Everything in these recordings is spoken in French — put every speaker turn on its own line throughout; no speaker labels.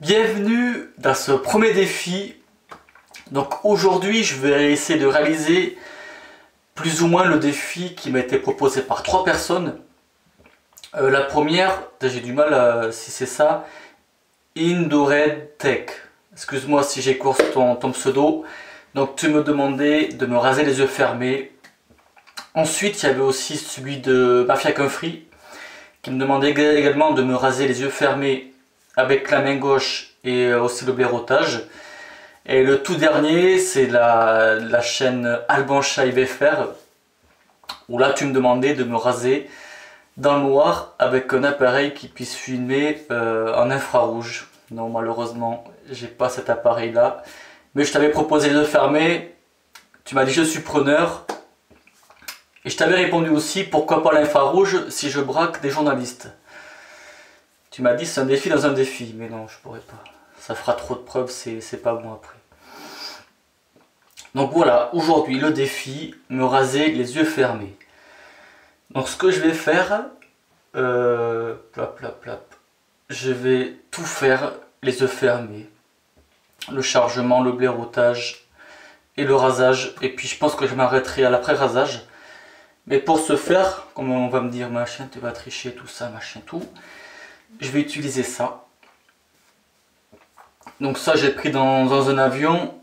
Bienvenue dans ce premier défi. Donc aujourd'hui je vais essayer de réaliser plus ou moins le défi qui m'a été proposé par 3 personnes. La première, j'ai du mal à, si c'est ça, Indored Tech. Excuse-moi si j'écorce ton pseudo. Donc tu me demandais de me raser les yeux fermés. Ensuite il y avait aussi celui de Mafia Free qui me demandait également de me raser les yeux fermés avec la main gauche et aussi le blaireautage. Et le tout dernier, c'est la chaîne Alban Chaïb FR, où là tu me demandais de me raser dans le noir avec un appareil qui puisse filmer en infrarouge. Non, malheureusement, j'ai pas cet appareil là. Mais je t'avais proposé de fermer, tu m'as dit je suis preneur. Et je t'avais répondu aussi pourquoi pas l'infrarouge si je braque des journalistes. Tu m'as dit c'est un défi dans un défi, mais non, je pourrais pas. Ça fera trop de preuves, c'est pas bon après. Donc voilà, aujourd'hui le défi, me raser les yeux fermés. Donc ce que je vais faire, plop, plop, plop, je vais tout faire les yeux fermés. Le chargement, le blaireautage et le rasage. Et puis je pense que je m'arrêterai à l'après-rasage. Mais pour ce faire, comme on va me dire machin, tu vas tricher, tout ça, machin, tout. Je vais utiliser ça. Donc ça j'ai pris dans un avion,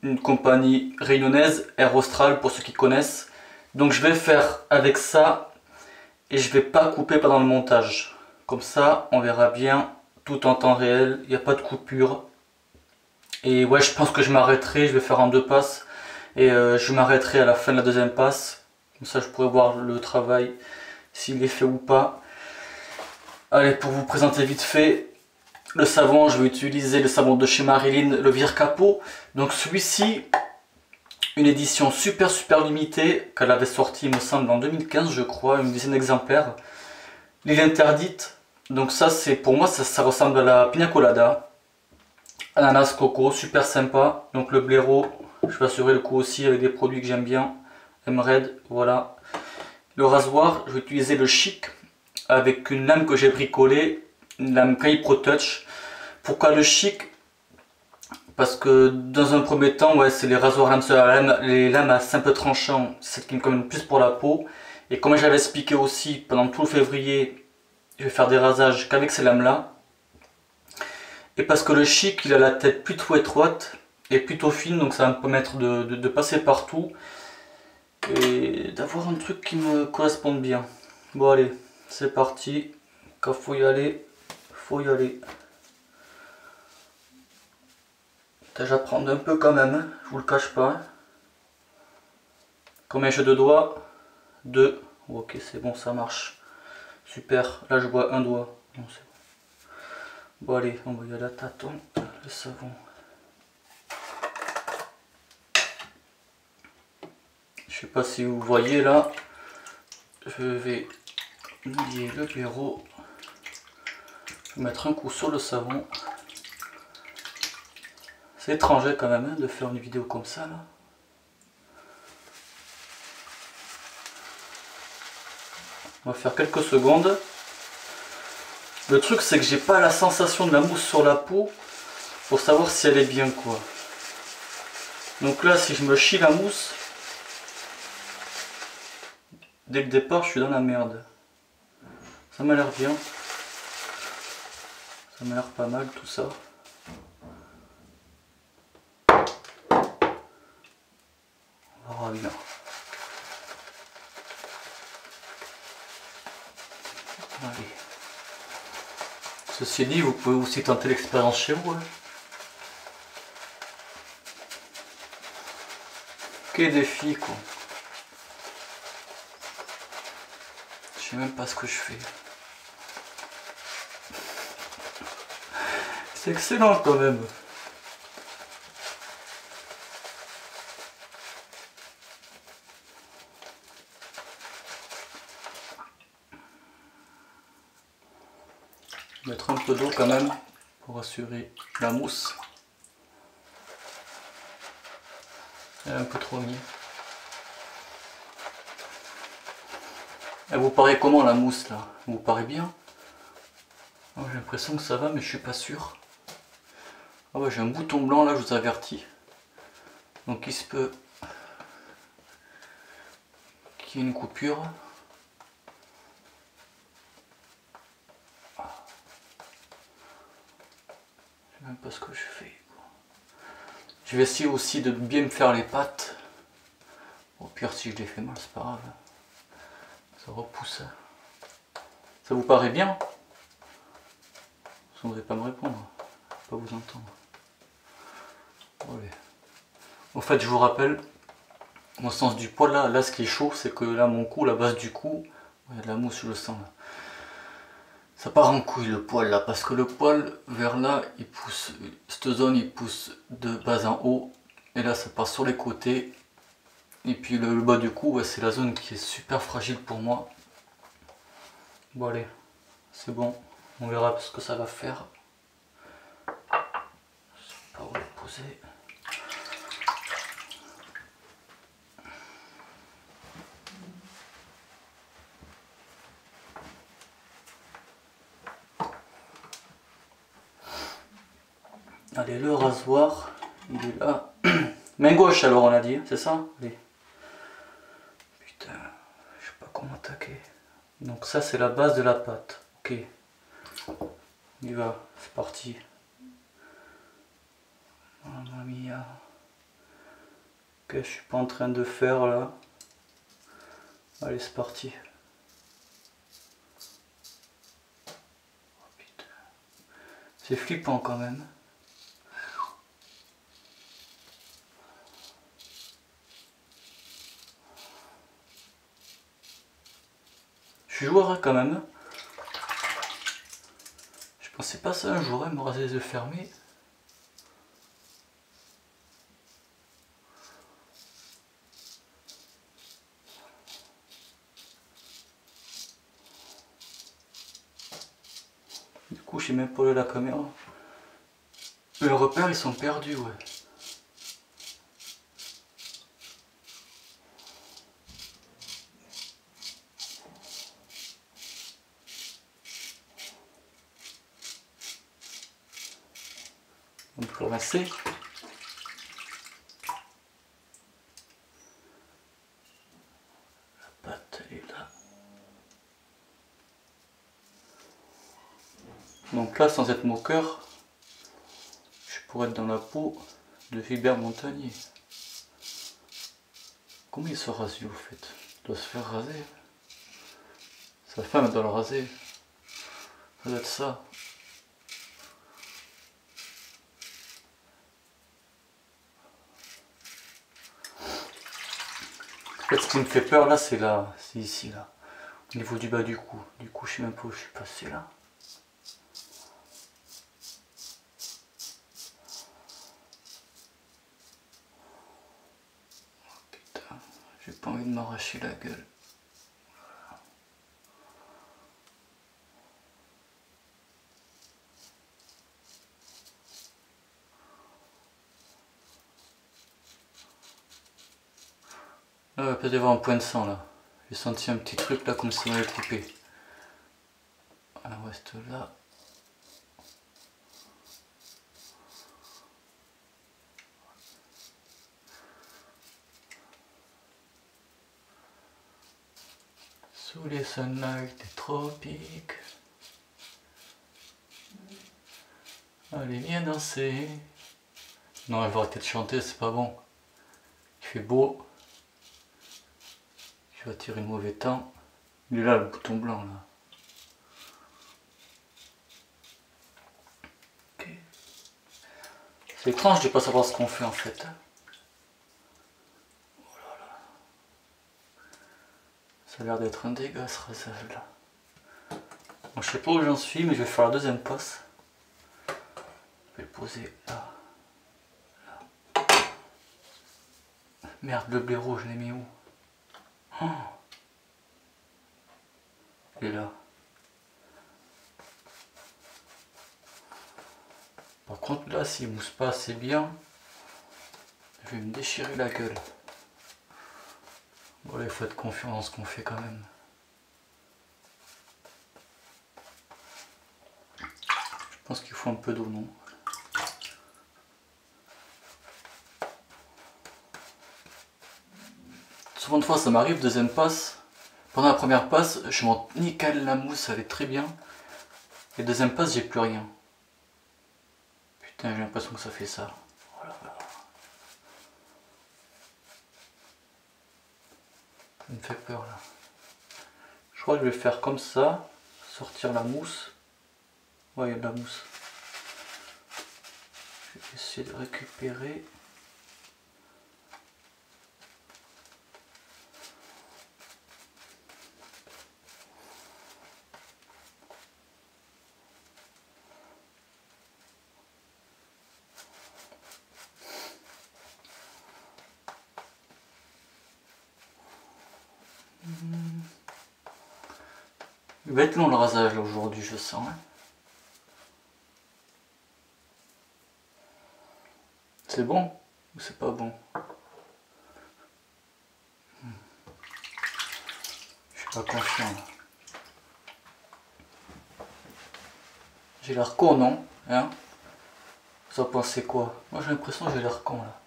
une compagnie réunionnaise, Air Austral pour ceux qui connaissent. Donc je vais faire avec ça et je vais pas couper pendant le montage. Comme ça on verra bien tout en temps réel, il n'y a pas de coupure. Et ouais, je pense que je m'arrêterai, je vais faire en 2 passes. Et je m'arrêterai à la fin de la 2e passe. Comme ça je pourrai voir le travail, s'il est fait ou pas. Allez, pour vous présenter vite fait, le savon, je vais utiliser le savon de chez Marilyn, le Vire Capot. Donc celui-ci, une édition super limitée, qu'elle avait sorti, il me semble, en 2015, je crois, une dizaine d'exemplaires. L'île interdite, donc ça, c'est pour moi, ça ressemble à la pina colada. Ananas coco, super sympa. Donc le blaireau, je vais assurer le coup aussi avec des produits que j'aime bien. M-Red, voilà. Le rasoir, je vais utiliser le Chic avec une lame que j'ai bricolée, une lame Kai Pro Touch. Pourquoi le Chic? Parce que dans un premier temps, ouais, c'est les rasoirs lames, les lames à simple tranchant, c'est celles qui me conviennent le plus pour la peau. Et comme j'avais expliqué aussi, pendant tout le février, je vais faire des rasages qu'avec ces lames là. Et parce que le Chic, il a la tête plutôt étroite et plutôt fine, donc ça va me permettre de passer partout et d'avoir un truc qui me corresponde bien. Bon allez, c'est parti. Quand faut y aller, faut y aller. Déjà prendre un peu quand même, hein, je vous le cache pas. Combien j'ai de doigts? 2. Ok, c'est bon, ça marche. Super, là je vois un doigt. Bon, bon allez, on va y aller à tâtons. Le savon. Je sais pas si vous voyez là. Je vais lier le blaireau. Mettre un coup sur le savon. C'est étrange quand même hein, de faire une vidéo comme ça là. On va faire quelques secondes. Le truc c'est que j'ai pas la sensation de la mousse sur la peau pour savoir si elle est bien quoi. Donc là si je me chie la mousse, dès le départ je suis dans la merde. Ça m'a l'air bien. Ça m'a l'air pas mal tout ça. On verra bien. Allez. Ceci dit, vous pouvez aussi tenter l'expérience chez vous. Hein. Quel défi quoi. Je sais même pas ce que je fais. C'est excellent quand même. Mettre un peu d'eau quand même pour assurer la mousse. Elle est un peu trop mis. Elle vous paraît comment la mousse là? Elle vous paraît bien? J'ai l'impression que ça va mais je suis pas sûr. Ah ouais, j'ai un bouton blanc là, je vous avertis. Donc il se peut qu'il y ait une coupure. Je sais même pas ce que je fais. Je vais essayer aussi de bien me faire les pattes. Au pire, si je les fais mal, c'est pas grave. Ça repousse. Ça vous paraît bien? Vous ne pas me répondre. Je ne vais pas vous entendre. Allez. En fait, je vous rappelle, au sens du poil, là ce qui est chaud, c'est que là, mon cou, la base du cou, il y a de la mousse, je le sens là. Ça part en couille le poil là, parce que le poil vers là, il pousse, cette zone il pousse de bas en haut, et là ça part sur les côtés, et puis le bas du cou, ouais, c'est la zone qui est super fragile pour moi. Bon allez, c'est bon, on verra ce que ça va faire. Je sais pas où le poser. Allez, le rasoir, il est là. Main gauche alors on a dit, c'est ça? Allez. Putain, je sais pas comment attaquer. Donc ça c'est la base de la pâte. Ok. On y va, c'est parti. Mamma mia. Ok, je suis pas en train de faire là. Allez, c'est parti. Oh, putain. C'est flippant quand même. Je suis joueur quand même. Je pensais pas ça un jour, me raser les yeux fermés. Du coup, je sais même pas où est la caméra. Mais le repère, ils sont perdus, ouais. On peut rincer. La pâte, elle est là. Donc là, sans être moqueur, je pourrais être dans la peau de Gilbert Montagnier. Comment il se rase au fait? Il doit se faire raser. Sa femme doit le raser. Ça doit être ça. En fait, ce qui me fait peur là, c'est là, c'est ici là, au niveau du bas du cou. Du coup, je sais même pas où je suis passé là. Oh, putain, j'ai pas envie de m'arracher la gueule. Là, il va peut-être y avoir un point de sang là. J'ai senti un petit truc là comme si on m'avait coupé. Elle reste là. Sous les sunlights des tropiques. Allez, viens danser. Non, elle va arrêter de chanter, c'est pas bon. Il fait beau. Je vais attirer le mauvais temps. Il est là, le bouton blanc là. Ok. C'est étrange de ne pas savoir ce qu'on fait en fait. Oh là là. Ça a l'air d'être un dégât ce rasage là. Bon, je sais pas où j'en suis, mais je vais faire la deuxième passe. Je vais le poser là. Merde, le blaireau, je l'ai mis où? Oh, il est là. Par contre, là, s'il mousse pas assez bien, je vais me déchirer la gueule. Bon, il faut être confiant dans ce qu'on fait quand même. Je pense qu'il faut un peu d'eau, non? Souvent de fois ça m'arrive, deuxième passe. Pendant la première passe, je monte nickel la mousse, elle est très bien. Et deuxième passe, j'ai plus rien. Putain, j'ai l'impression que ça fait ça. Voilà, voilà. Ça me fait peur là. Je crois que je vais faire comme ça, sortir la mousse. Ouais, il y a de la mousse. Je vais essayer de récupérer. Il va être long le rasage là aujourd'hui, je sens. Hein. C'est bon ou c'est pas bon? Je suis pas confiant là. J'ai l'air con, non? Hein? Vous en pensez quoi? Moi j'ai l'impression que j'ai l'air con là.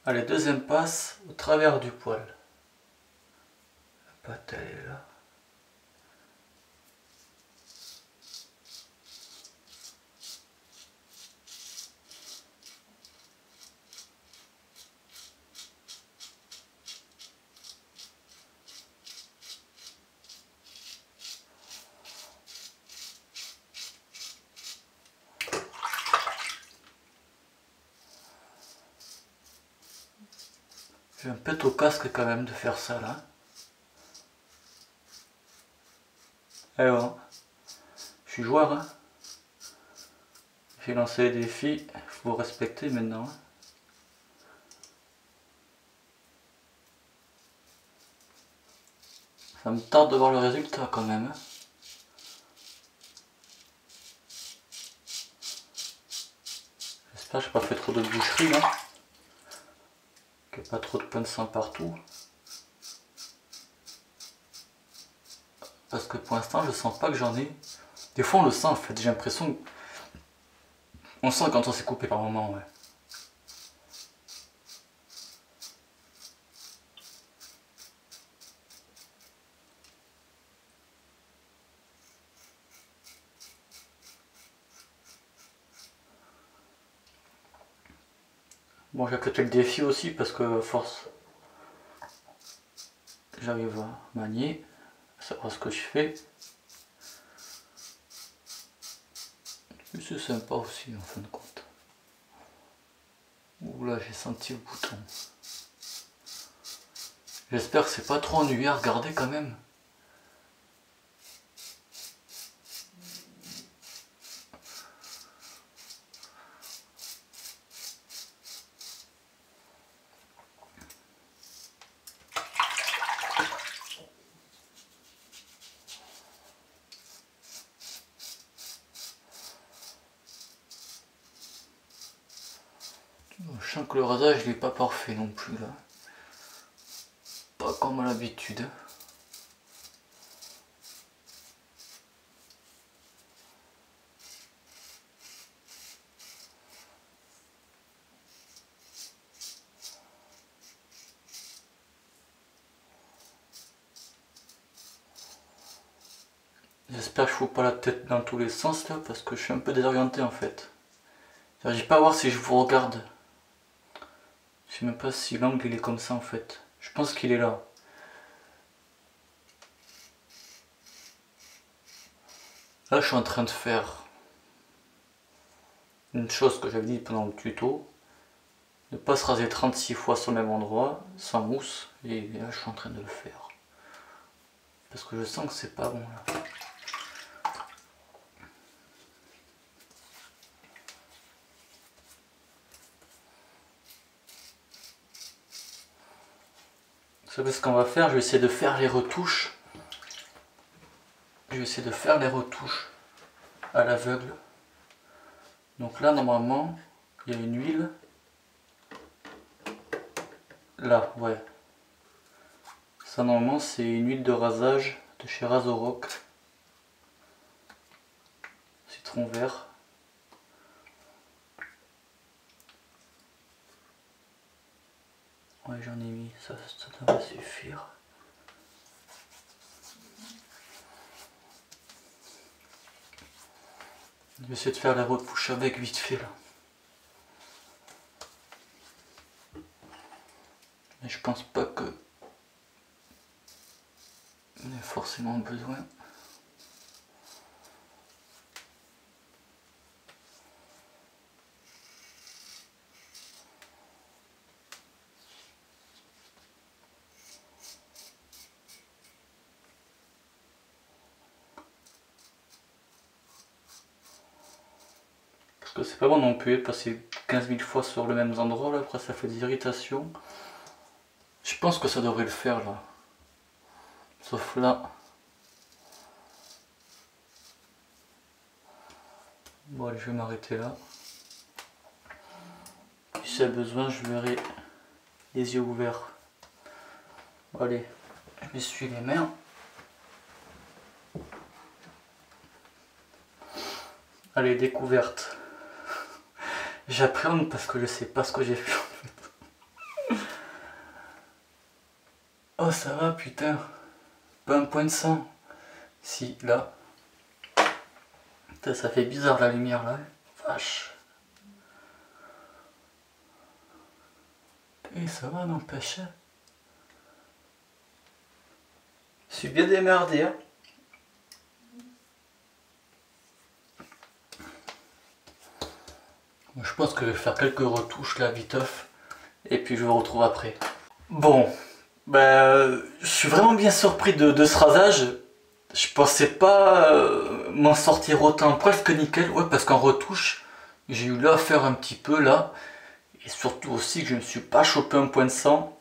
Allez, deuxième passe au travers du poil. La pâte elle est là. J'ai un peu au casque quand même de faire ça là. Eh ouais, je suis joueur hein. J'ai lancé les défis, il faut respecter maintenant. Ça me tarde de voir le résultat quand même. J'espère que j'ai pas fait trop de boucherie là. Qu'il n'y a pas trop de points de sang partout. Parce que pour l'instant je sens pas que j'en ai. Des fois on le sent en fait, j'ai l'impression que... On sent quand on s'est coupé par moment, ouais. Bon, j'ai accepté le défi aussi parce que à force j'arrive à manier, à savoir ce que je fais. Et c'est sympa aussi en fin de compte. Ouh là, j'ai senti le bouton. J'espère que c'est pas trop ennuyeux à regarder quand même. Je sens que le rasage n'est pas parfait non plus là. Pas comme à l'habitude. J'espère que je ne fous pas la tête dans tous les sens là parce que je suis un peu désorienté en fait. J'arrive pas à voir si je vous regarde. Je sais même pas si l'angle il est comme ça en fait. Je pense qu'il est là. Là je suis en train de faire une chose que j'avais dit pendant le tuto. Ne pas se raser 36 fois sur le même endroit, sans mousse. Et là je suis en train de le faire. Parce que je sens que c'est pas bon là. Vous savez ce qu'on va faire? Je vais essayer de faire les retouches. Je vais essayer de faire les retouches à l'aveugle. Donc là normalement il y a une huile. Là, ouais. Ça normalement c'est une huile de rasage de chez Razorock. Citron vert. Ouais, j'en ai mis, ça devrait suffire. Je vais essayer de faire la retouche avec vite fait là. Mais je pense pas que on ait forcément besoin. Parce que c'est pas bon non plus de passer 15 000 fois sur le même endroit là, après ça fait des irritations. Je pense que ça devrait le faire là. Sauf là. Bon allez, je vais m'arrêter là. Si c'est besoin, je verrai les yeux ouverts. Bon, allez, je m'essuie les mains. Allez, découverte. J'appréhende parce que je sais pas ce que j'ai fait en fait. Oh ça va putain. Pas un point de sang. Si, là. Putain, ça fait bizarre la lumière là. Vache. Et ça va, n'empêche. Je suis bien démerdé hein. Je pense que je vais faire quelques retouches là, viteuf, et puis je vous retrouve après. Bon, ben, je suis vraiment bien surpris de ce rasage. Je pensais pas m'en sortir autant, presque nickel, ouais, parce qu'en retouche, j'ai eu là à faire un petit peu là, et surtout aussi que je ne me suis pas chopé un point de sang.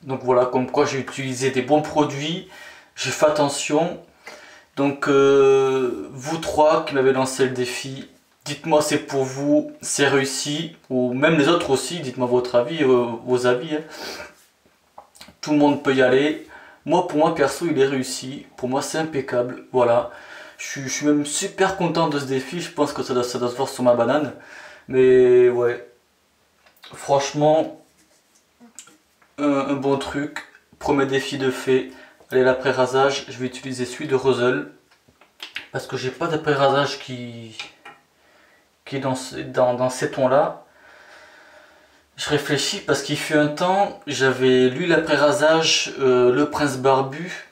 Donc voilà, comme quoi j'ai utilisé des bons produits, j'ai fait attention. Donc vous trois qui m'avez lancé le défi, dites-moi c'est pour vous, c'est réussi, ou même les autres aussi, dites-moi votre avis, vos avis. Hein. Tout le monde peut y aller. Moi, pour moi perso, il est réussi. Pour moi, c'est impeccable. Voilà. Je suis même super content de ce défi. Je pense que ça doit se voir sur ma banane. Mais ouais, franchement, un bon truc. Premier défi de fait. Allez, l'après-rasage, je vais utiliser celui de Rosel. Parce que j'ai pas d'après-rasage qui est dans ces tons-là. Je réfléchis parce qu'il fut un temps, j'avais lu l'après-rasage Le Prince Barbu.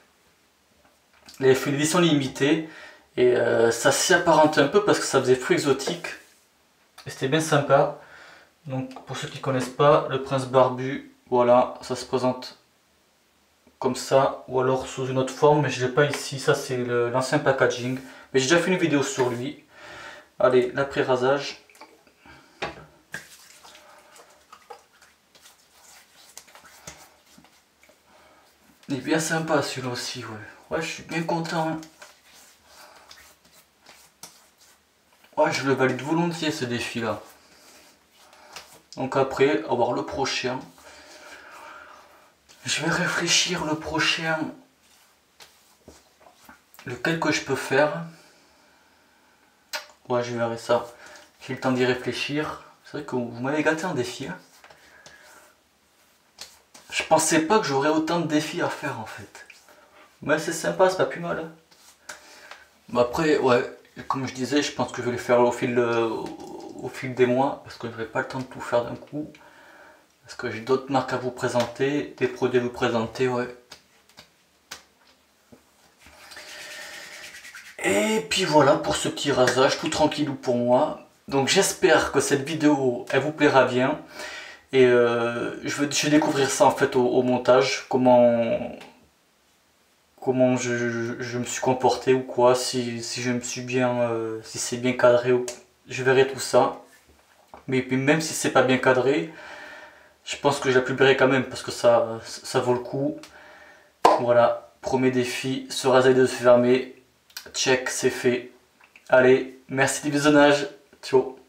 Il avait fait une édition limitée. Et ça s'y apparente un peu parce que ça faisait fruit exotique. Et c'était bien sympa. Donc pour ceux qui ne connaissent pas, Le Prince Barbu, voilà, ça se présente comme ça. Ou alors sous une autre forme, mais je ne l'ai pas ici. Ça c'est l'ancien packaging. Mais j'ai déjà fait une vidéo sur lui. Allez, l'après-rasage. Il est bien sympa celui-là aussi, ouais. Ouais, je suis bien content. Hein. Ouais, je le valide volontiers ce défi-là. Donc après, on va voir le prochain. Je vais réfléchir le prochain. Lequel que je peux faire. Ouais, je verrai ça. J'ai le temps d'y réfléchir. C'est vrai que vous m'avez gâté un défi. Hein. Je pensais pas que j'aurais autant de défis à faire en fait. Mais c'est sympa, c'est pas plus mal. Hein. Mais après, ouais, comme je disais, je pense que je vais les faire au fil des mois. Parce que je n'aurai pas le temps de tout faire d'un coup. Parce que j'ai d'autres marques à vous présenter, des produits à vous présenter, ouais. Et puis voilà pour ce petit rasage, tout tranquillou pour moi. Donc j'espère que cette vidéo, elle vous plaira bien. Et je vais découvrir ça en fait au montage, comment je me suis comporté ou quoi, si je me suis bien, si c'est bien cadré, je verrai tout ça. Mais puis même si c'est pas bien cadré, je pense que je la publierai quand même parce que ça vaut le coup. Voilà, premier défi, se raser de se fermer. Check, c'est fait. Allez, merci du visionnage. Ciao.